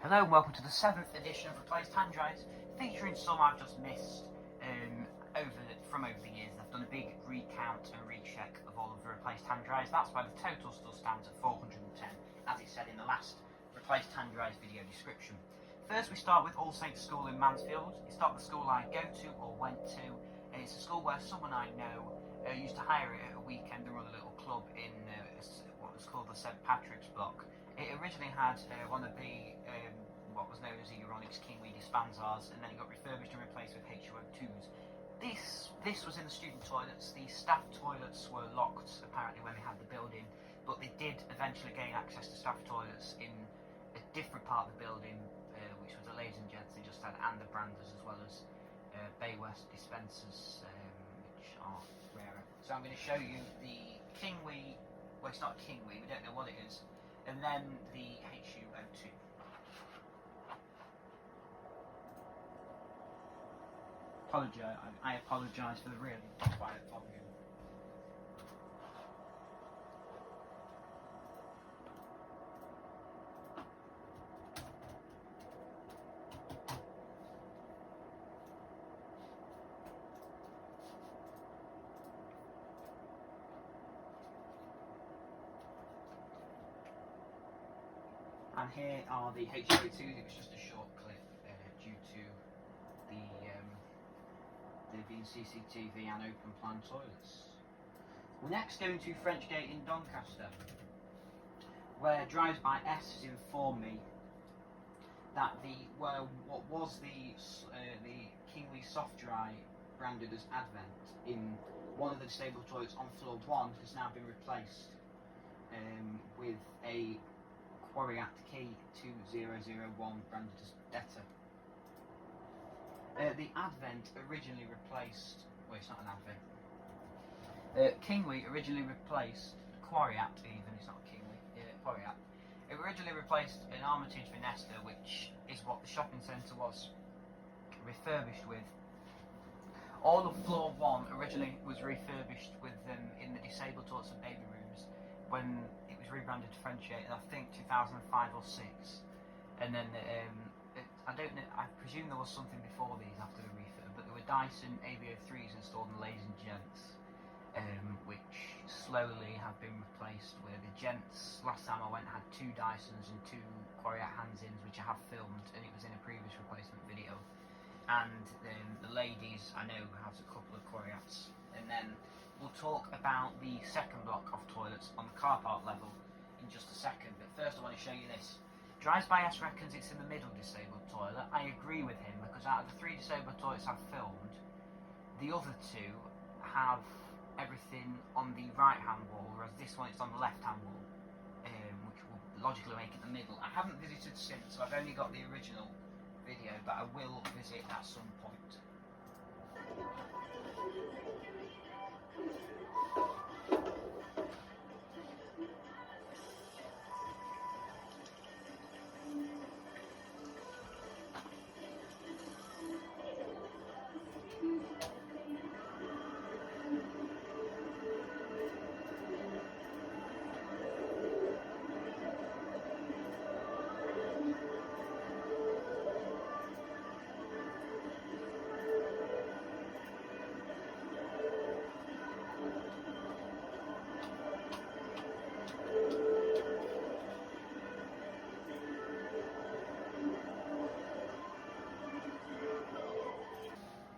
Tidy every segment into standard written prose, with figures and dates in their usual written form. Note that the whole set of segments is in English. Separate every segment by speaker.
Speaker 1: Hello and welcome to the 7th edition of Replaced Hand Dryers, featuring some I've just missed from over the years. I've done a big recount and recheck of all of the replaced hand dryers. That's why the total still stands at 410, as it said in the last replaced hand dryers video description. First we start with All Saints School in Mansfield. It's not the school I go to or went to, and it's a school where someone I know used to hire it at a weekend and run a little club in what was called the St Patrick's block. It originally had one of the what was known as the Euronics Kingly Dispansars, and then it got refurbished and replaced with H2O2s. This was in the student toilets. The staff toilets were locked apparently when they had the building, but they did eventually gain access to staff toilets in a different part of the building, which was the ladies and gents. They just had and the branders as well as Bay West dispensers, which are rarer. So I'm going to show you the Kingly. Well, it's not Kingly. We don't know what it is. And then the H2O2. I apologise for the really quiet volume. And here are the H2O2s. It was just a short clip due to there being CCTV and open plan toilets. We're next going to French Gate in Doncaster, where Drives by S has informed me that what was the Kingly Soft Dry branded as Advent in one of the disabled toilets on floor 1 has now been replaced with a Quariat K2001 branded as Detta. The Advent originally replaced... Well, it's not an Advent. Kingly originally replaced Quariat, even, it's not Kingly, Quariat. It originally replaced an Armitage Venesta, which is what the shopping centre was refurbished with. All of floor 1 originally was refurbished with them in the disabled toilets and baby rooms when it was rebranded to French Gate in I think 2005 or 6. And then I don't know, I presume there was something before these after the refurb, but there were Dyson AVO3s installed in ladies and gents, which slowly have been replaced with the gents. Last time I went had 2 Dysons and 2 Quariat Hands-ins, which I have filmed, and it was in a previous replacement video. And the ladies I know has a couple of Quariats. And then we'll talk about the second block of toilets on the car park level in just a second, but first I want to show you this. Drives by S reckons it's in the middle disabled toilet. I agree with him, because out of the 3 disabled toilets I've filmed, the other 2 have everything on the right hand wall, whereas this one is on the left hand wall, which will logically make it the middle. I haven't visited since, so I've only got the original video, but I will visit at some point.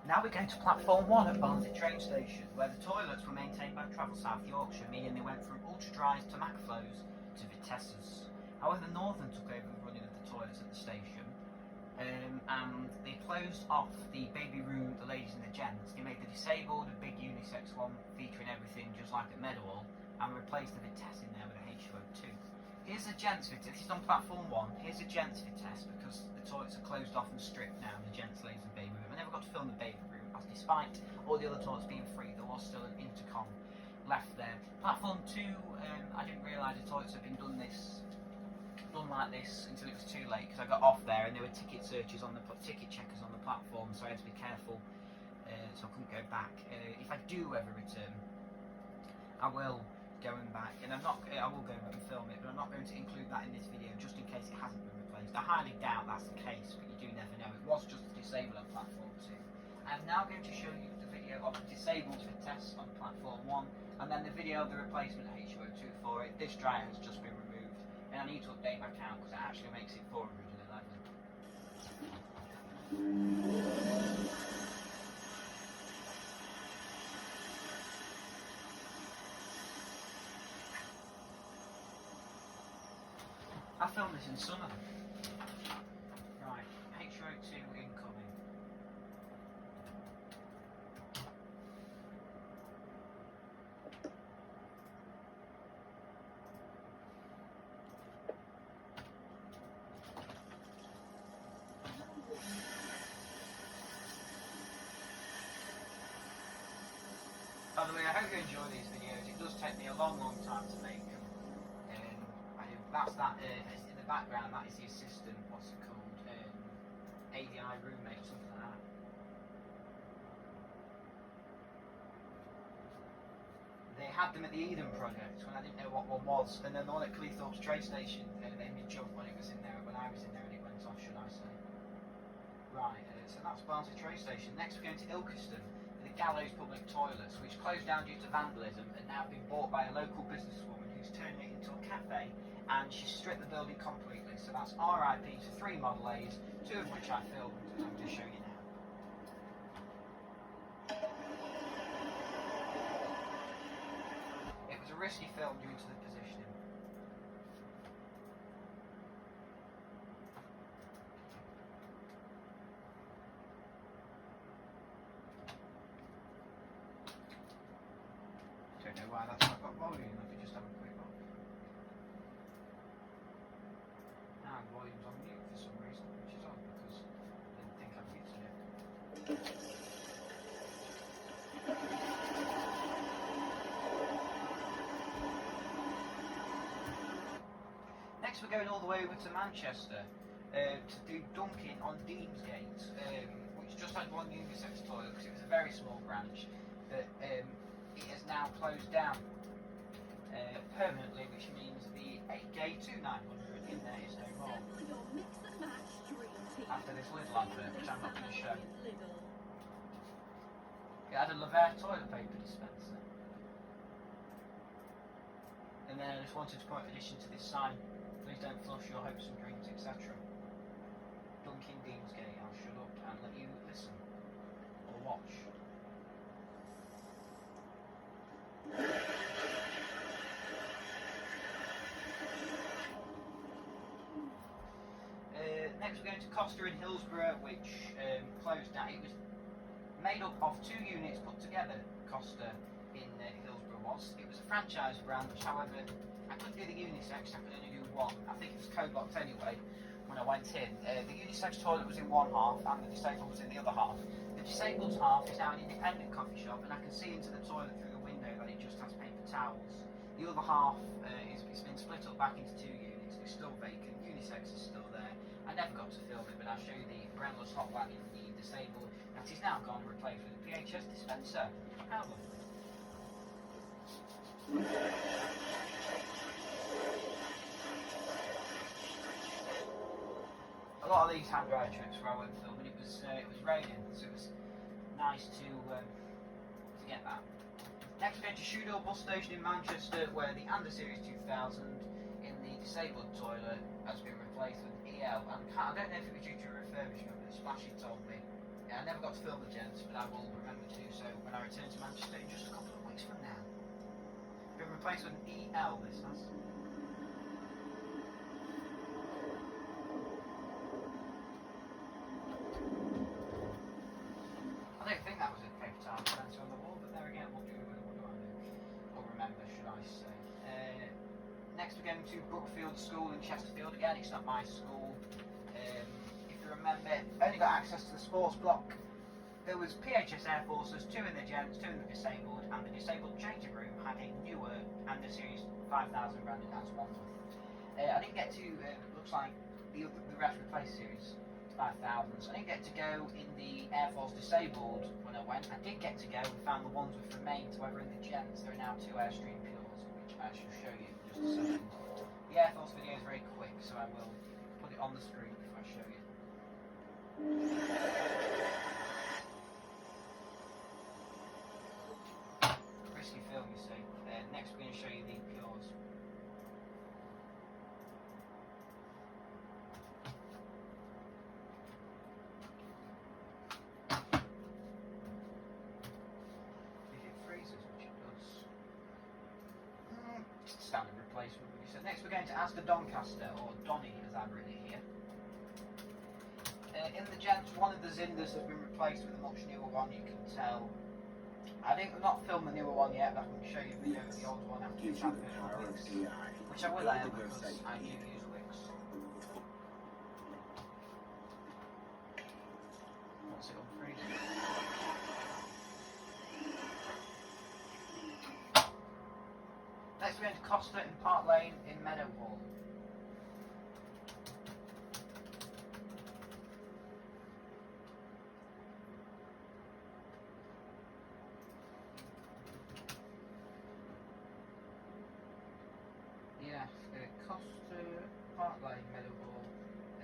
Speaker 1: Now we're going to platform 1 at Barnsley train station, where the toilets were maintained by Travel South Yorkshire, meaning they went from ultra dries to Macflows to Vitesses. However, Northern took over the running of the toilets at the station, and they closed off the baby room, the ladies and the gents. They made the disabled a big unisex one featuring everything just like at Meadowhall, and replaced the Vitesse in there with a H2O2. Here's the gents Vitesse. This is on platform 1. Here's the gents Vitesse, because the toilets are closed off and stripped now, the gents, ladies and baby room. I never got to film the baby room, as despite all the other toilets being free, there was still an intercom left there. Platform 2, I didn't realise the toilets had been done like this until it was too late, because I got off there and there were ticket searches on the ticket checkers on the platform, so I had to be careful, so I couldn't go back. If I do ever return, I will going back, and I will go back and film it, but I'm not going to include that in this video just in case it hasn't been replaced. I highly doubt that's the case, but you do never know. It was just disabled on platform 2. I'm now going to show you the video of the disabled for tests on platform 1, and then the video of the replacement H2O2 for it. This dryer has just been removed, and I need to update my count because it actually makes it 411. I filmed this in summer. Right, H2O2 incoming. By the way, I hope you enjoy these videos. It does take me a long time to make them. That's that, in the background, that is the assistant, what's it called, ADI roommate or something like that. They had them at the Eden project when I didn't know what one was, and then the one at Cleethorpes train station made me jump when it was in there, when I was in there and it went off, should I say. Right, so that's Barnsley train station. Next we're going to Ilkeston, the Gallows public toilets, which closed down due to vandalism and now been bought by a local businesswoman who's turning it into a cafe, and she stripped the building completely. So that's RIP to 3 Model A's, 2 of which I filmed, and I'm going to show you now. It was a risky film due to the positioning. Don't know why that's not got volume. I could just have a quick look. Now volume's on mute for some reason, which is odd because I didn't think I'd muted it. Next we're going all the way over to Manchester to do Dunkin' on Deansgate, which just had one unisex toilet because it was a very small branch that it has now closed down permanently, which means the 8K2900 in there is no more. After this Lidl advert, which I'm not going to show. It had a Lavere toilet paper dispenser. And then I just wanted to point addition to this sign: please don't flush your hopes and dreams, etc. Dunkin' Deansgate. I'll shut up and let you listen or watch. Next we're going to Costa in Hillsborough, which closed down. It was made up of 2 units put together, Costa in Hillsborough was. It was a franchise brand, which however, I couldn't do the unisex, I could only do one. I think it was code locked anyway when I went in. The unisex toilet was in one half and the disabled was in the other half. The disabled half is now an independent coffee shop, and I can see into the toilet through the window that it just has paper towels. The other half it's been split up back into 2 units. It's still vacant. Unisex is still there. I never got to film it, but I'll show you the umbrellas hot back in the disabled. That is now gone and replaced with a PHS dispenser. How lovely. A lot of these hand dryer trips where I went filming, it was raining, so it was nice to get that. Next we're going to Shoedale bus station in Manchester, where the Ander Series 2000 in the disabled toilet has been replaced with EL. And I don't know if it was due to refurbishment, but Splashy told me. Yeah, I never got to film the gents, but I will remember to do so when I return to Manchester in just a couple of weeks from now. Been replaced with an EL, this has. I don't think that was a paper towel dispenser on the wall, but there again, what do I know? Or remember, should I say. Next we're going to Brookfield School in Chesterfield. Again, it's not my school. If you remember, only got access to the sports block. There was PHS Air Forces, 2 in the gents, 2 in the disabled, and the disabled changing room had a newer Ander Series 5000 branded as Wandsworth. I didn't get to, looks like the rest replaced Series 5000s. I didn't get to go in the Air Force disabled when I went. I did get to go and found the Wandsworth remains, however in the gents there are now 2 Airstream Pures, which I I shall show you in just a second. The Air Force video is very quick, so I will put it on the screen before I show you. Risky film, you see. Next we're going to show you the Pures. If it freezes, which it does, standard replacement. So next we're going to Asda Doncaster, or Donny as I've written it here. In the Gents, one of the Zinders has been replaced with a much newer one, you can tell. I think we've not filmed the newer one yet, but I can show you a video of the old one after we've had Wix, which I will add because I do use Wix. What's it unfreezing? Next we're going to Costa in Park Lane in Meadowhall. Yeah, Costa Park Lane Meadowhall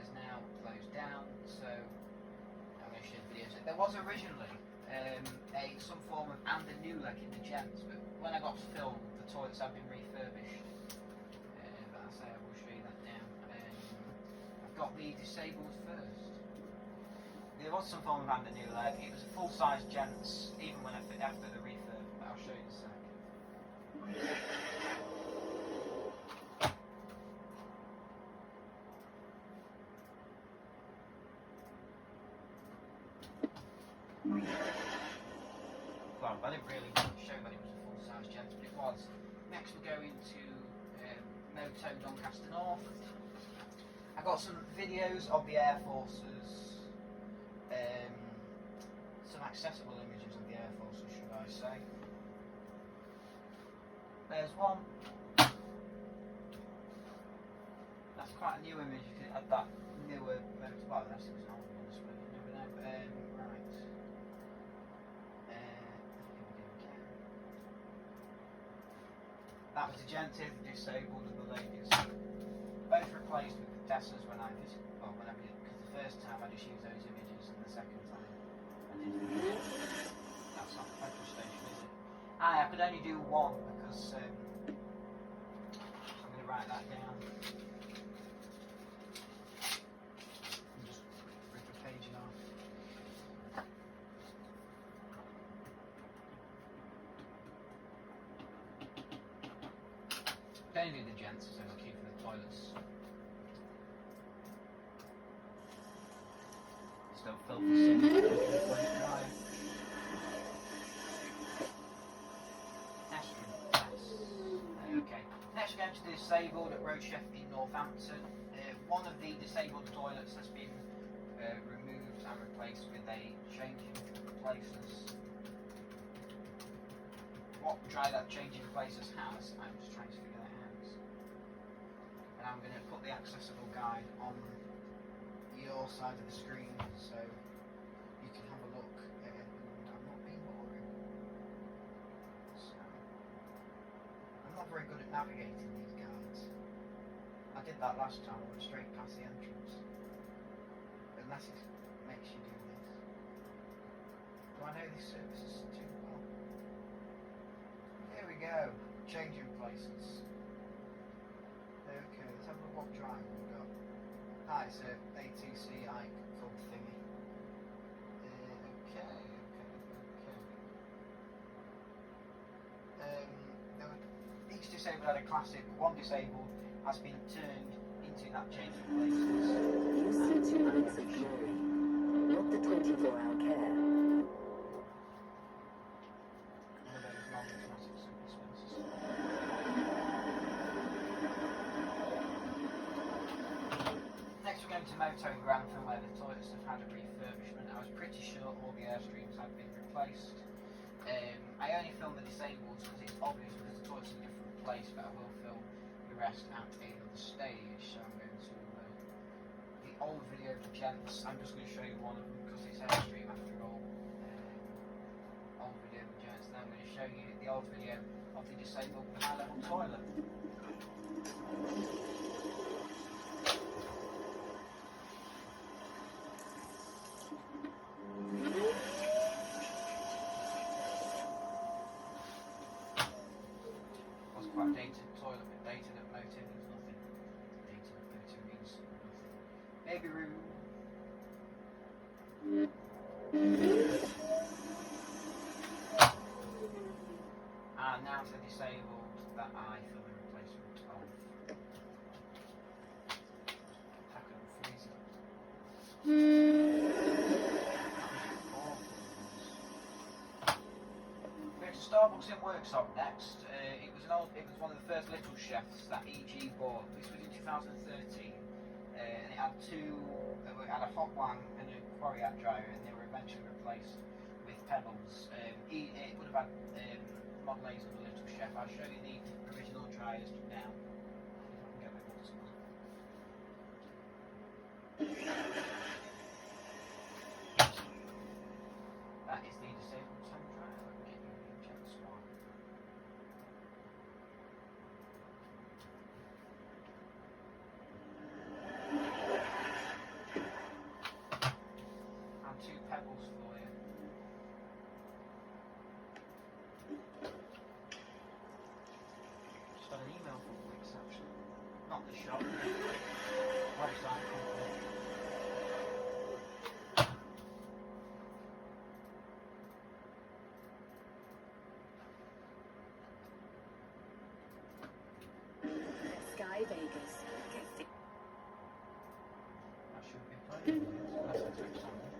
Speaker 1: is now closed down, so I'm going to show you videos. There was originally some form of Amber Newlek in the Gents, but when I got to film, the toilets have been refurbished. But I say I will show you that now. I've got the disabled first. There was some form of Amber Newlek. It was a full-size Gents, even when after the refurb, but I'll show you in a sec. Well, I didn't really show that it was a full-size Gents, but it was. Next we're going to Moto Doncaster North. I got some videos of the Air Forces, some accessible images of the Air Forces, should I say. There's one. That's quite a new image. You could add that newer motor. Well, that's an old one, I suppose. You never know. Right. That was the Gentive, disabled, and the ladies. Both replaced with the Tessas when I did. Well, when I did, because the first time I just used those images, and the second time I didn't. That's not the petrol station, is it? I could only do one because I'm going to write that down. And just rip a page off. Don't do the Gents, so we'll keep the toilets. Still filthy sin. Okay. Next we're going to the disabled at Rochef in Northampton. One of the disabled toilets has been removed and replaced with a changing places. What dry that changing places has, I'm just trying to figure that out. And I'm going to put the accessible guide on your side of the screen so you can have a look and I'm not being boring. So, I'm not very good at navigating these guides. I did that last time, I went straight past the entrance. Unless it makes you do this. Do I know these services too well? Here we go, changing places. Okay, let's have a look what drive we've got. Ah, it's a ATC Ike called thingy. Okay. Each disabled had a classic, one disabled has been turned into that changing places.
Speaker 2: You see 2 minutes of glory, not the 24-hour care.
Speaker 1: One of those non-automatic super dispensers. Next we're going to Moto in Grantham where the toilets have had a refurbishment. I was pretty sure all the airstreams had been replaced. I only filmed the disabled because it's obvious because the toilet's in a different place, but I will film the rest at another stage. So I'm going to the old video of the Gents. I'm just going to show you one of them because it's airstream after all. Old video of the Gents. Giants, then I'm going to show you the old video of the disabled high-level toilet. Was quite dated toilet, but dated at motive means nothing. Dated at motive means nothing. Baby room. And now to the disabled that I feel the replacement of. Tackle and freezer. We're to Starbucks in Worksop next. It was one of the first Little Chefs that EG bought. This was in 2013, and it had it had a hot one and a Quarriat dryer, and they were eventually replaced with Pebbles. It would have had Model A's of the Little Chef. I'll show you the original dryers now. If I can get my books on. That is the disabled hand dryer. Let me get you the Gents one. And 2 Pebbles for you. Just got an email from Wix actually. Not the shop. Website company.
Speaker 2: Sky Vegas.
Speaker 1: That should be playing. Unless I took something.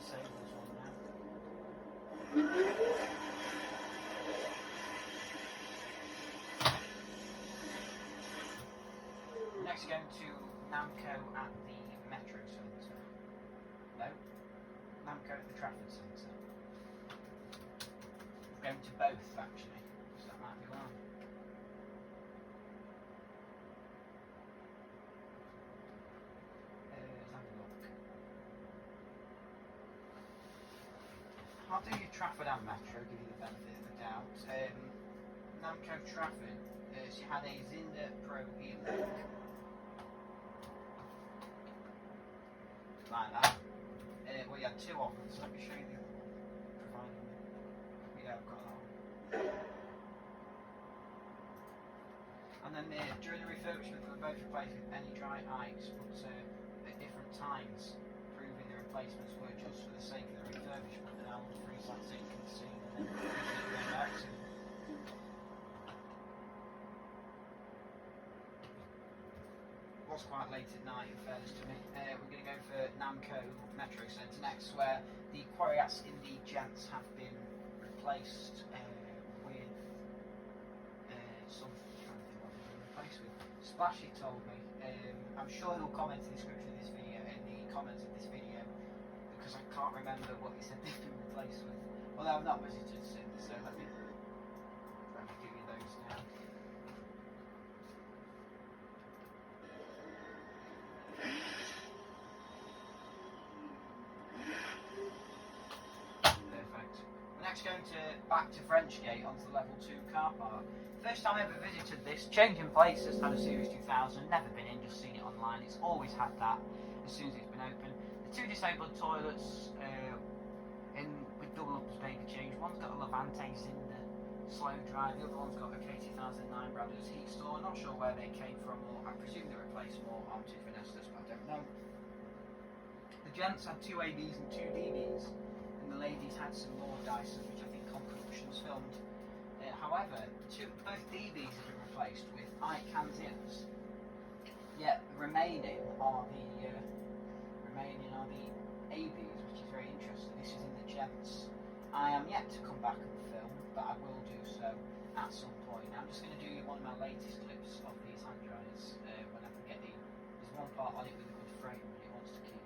Speaker 1: Disables one now. Next going to Namco at the Metro Centre. No? Namco at the Trafford Centre. Going to both actually, so that might be one. Let's have a look. I'll do your Trafford and Metro, give you the benefit of the doubt. Namco Trafford, she had a Zinda Pro e-link. Like that. Well, you had 2 of them, so let me show you the other one. Provided yeah, I've got that one. And then during the refurbishment, they were both replaced with penny dry ice, but at different times, proving the replacements were just for the sake of the refurbishment. And I'll freeze that zinc and see, and then go back to. Was quite late at night, in fairness to me. We're going to go for Namco Metro Centre next, where the Quarriats in the Gents have been replaced with something. I'm trying to think what they've been replaced with. Splashy told me. I'm sure he'll comment in the description of this video, in the comments of this video, because I can't remember what he said they've been replaced with. Although I've not visited since, so let me give you those now. Perfect. We're next going back to Frenchgate onto the level 2 car park. First time I ever visited this, changing places, had a Series 2000, never been in, just seen it online. It's always had that as soon as it's been open. The 2 disabled toilets with double up as baby change. One's got a Levantes in the slow dry, the other one's got a K2009 Brothers heat store. Not sure where they came from, or I presume they replaced more Armtude Finestas, but I don't know. The Gents had 2 ABs and 2 DBs, and the ladies had some more Dysons, which I think Com Productions filmed. However, both DBs have been replaced with Ike Hansians. Yet remaining are the ABs, which is very interesting. This is in the Gents. I am yet to come back and film, but I will do so at some point. I'm just going to do one of my latest clips of these hand dryers when I can get the. There's one part on it with a good frame that it wants to keep.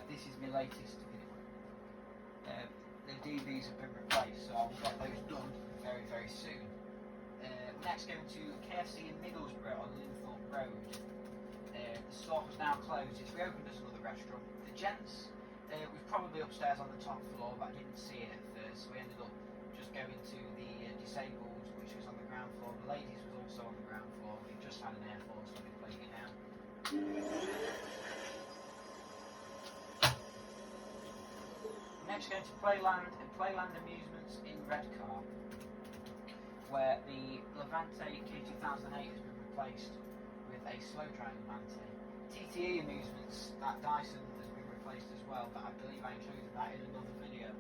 Speaker 1: This is my latest video. The DVs have been replaced, so I'll get those done very, very soon. Next, going to KFC in Middlesbrough on Linthorpe Road. The store has now closed. It's reopened as another restaurant. The gents was probably upstairs on the top floor, but I didn't see it at first, so we ended up just going to the disabled, which was on the ground floor. The ladies was also on the ground floor. It just had an air force, so we played it now. Next, going to Playland Amusements in Redcar, where the Levante K2008 has been replaced with a slow-drying Levante. TTE Amusements at Dyson has been replaced as well, but I believe I included that in another video.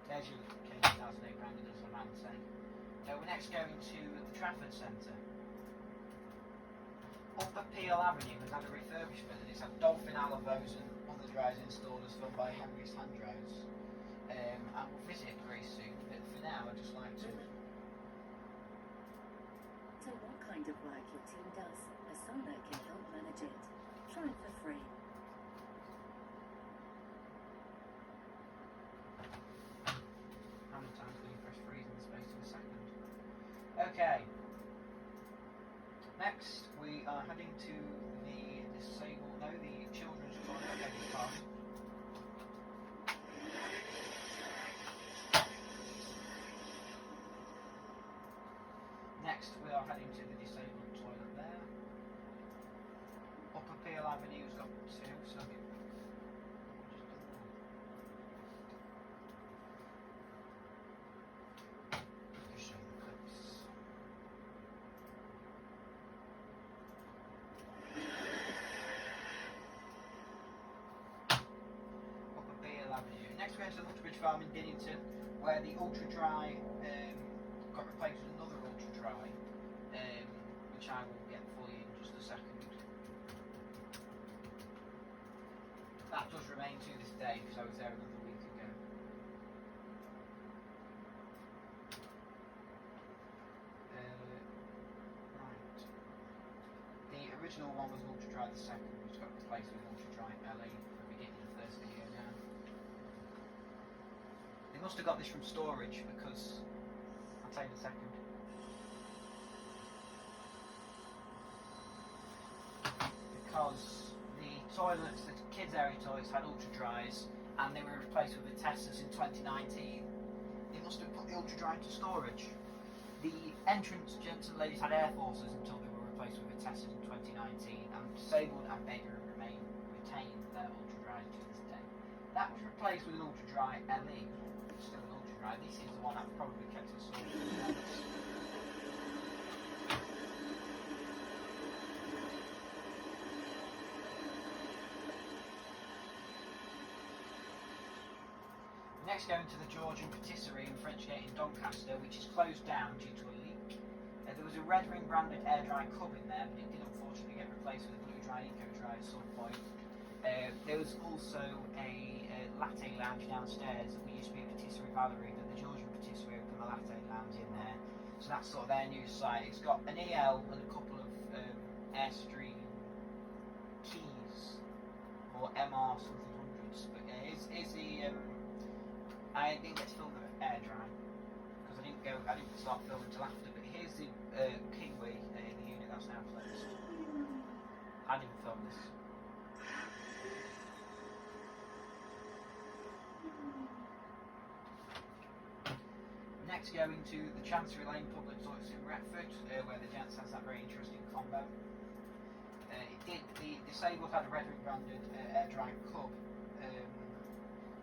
Speaker 1: There's your K2008 branded as Levante. We're next going to the Trafford Centre. Up at Peel Avenue has had a refurbishment and it's had dolphin alivos and other dryers installed as filmed by Henry's Hand Dryers. And we'll visit very soon, but for now I'd just like to...
Speaker 2: So what kind of work your team does, Asana can help manage it. Try it for free.
Speaker 1: How many times can you press freeze in the space of a second? Okay. Next, we are heading to the children's toilet at Park. Next, we are heading to the disabled toilet there. Upper Peel Avenue's got two, so next we go to the Lutterbridge Farm in Dinnington, where the Ultra Dry got replaced with another Ultra Dry, which I will get for you in just a second. That does remain to this day because I was there another week ago. Right. The original one was Ultra Dry, the second which got replaced with Ultra Dry LA at the beginning of the first video now. They must have got this from storage because I'll tell you in a second. Because the toilets, the kids' area toilets had Ultra Dries and they were replaced with the Tessas in 2019. They must have put the Ultra Dry into storage. The entrance gents and ladies had Air Forces until they were replaced with the Tessas in 2019, and disabled and Baker retained their Ultra Dries to this day. That was replaced with an Ultra Dry LE. Still an Ultra Dry. This is the one I've probably kept in storage. Next, going to the Georgian Patisserie in Frenchgate in Doncaster, which is closed down due to a leak. There was a Red Ring branded air dry cup in there, but it did unfortunately get replaced with a Blue Dry Eco Dry at some point. There was also a latte lounge downstairs. We used to be a Patisserie Valerie, but the Georgian Patisserie opened the latte lounge in there. So that's sort of their new site. It's got an EL and a couple of Airstream keys, or MR something hundreds. But yeah, it's the I didn't get to film the air dry because I didn't start filming until after. But here's the Kiwi in the unit that's now closed. I didn't film this. Next, going to the Chancery Lane Public Toilets in Retford, where the gents has that very interesting combo. The disabled had a Red Ring branded air dry cup,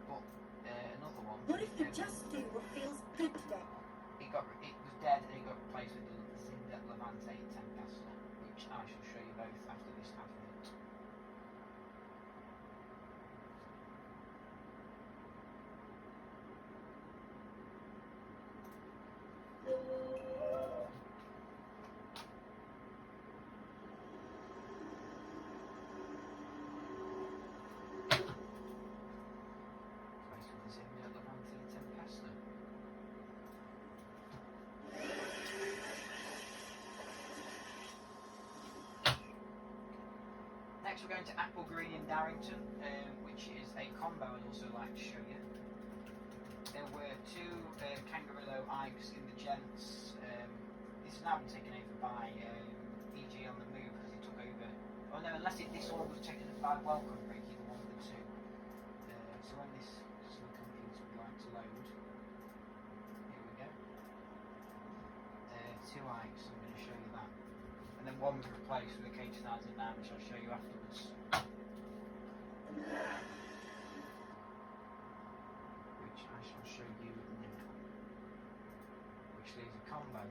Speaker 1: but another one.
Speaker 3: What if you just do what feels good to them?
Speaker 1: It was dead and it got replaced with the Zinda Levante Tempesta, which I shall show you both after this advert. Next we're going to Apple Green in Darrington, which is a combo I'd also like to show you. There were two Kangaroo Ikes in the gents. This has now been taken over by EG on the move because he took over. Oh no, unless this one was taken by Welcome Break, either one of the two. So when this computer would like to load, here we go. 2 Ikes, I'm going to show you that. And then one was replaced with a K2009, which I'll show you afterwards. Which I shall show you now. Which leaves a combo.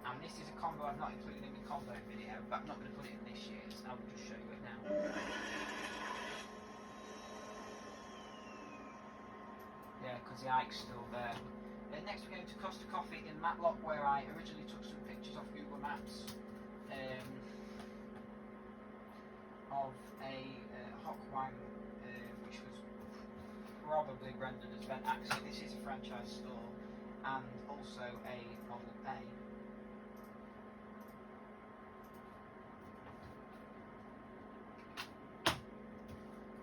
Speaker 1: And this is a combo I've not included in the combo video, but I'm not going to put it in this year's. I will just show you it now. Yeah, because the Ike's still there. Next we're going to Costa Coffee in Matlock, where I originally took some pictures off Google Maps of a Hockwang, which was probably rendered as Vent Axie. This is a franchise store, and also a Model A.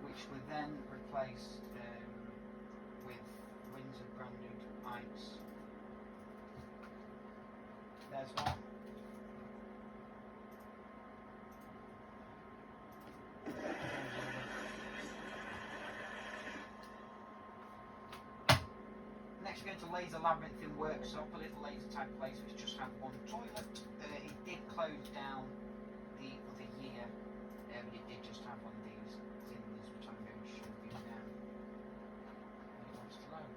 Speaker 1: Which were then replaced with Windsor branded Ikes. There's one. Next we're going to Laser Labyrinth Workshop, a little laser tag place which just had one toilet. It did close down the other year, but it did just have one of these things, which I'm going to show you now. When it wants to load.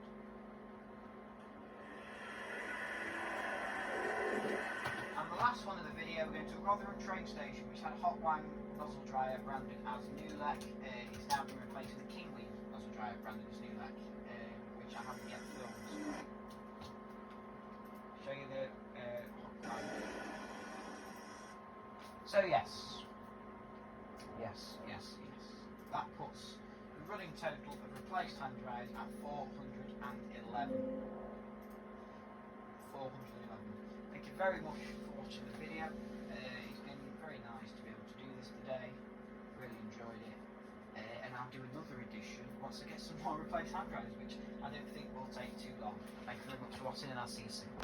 Speaker 1: And the last one of the video, we're going to Rotherham train station, which had a Hockwang nozzle dryer branded as Nulek. It's now been replaced with a Kingley nozzle dryer branded as Nulek, which I haven't yet filmed. Show you the Hockwang. So yes. That puts the running total of replaced hand dryers at 411. Thank you very much for watching the video. It's been very nice to be able to do this today. Really enjoyed it. And I'll do another edition once I get some more replaced hand dryers, which I don't think will take too long. Thank you very much for watching, and I'll see you soon.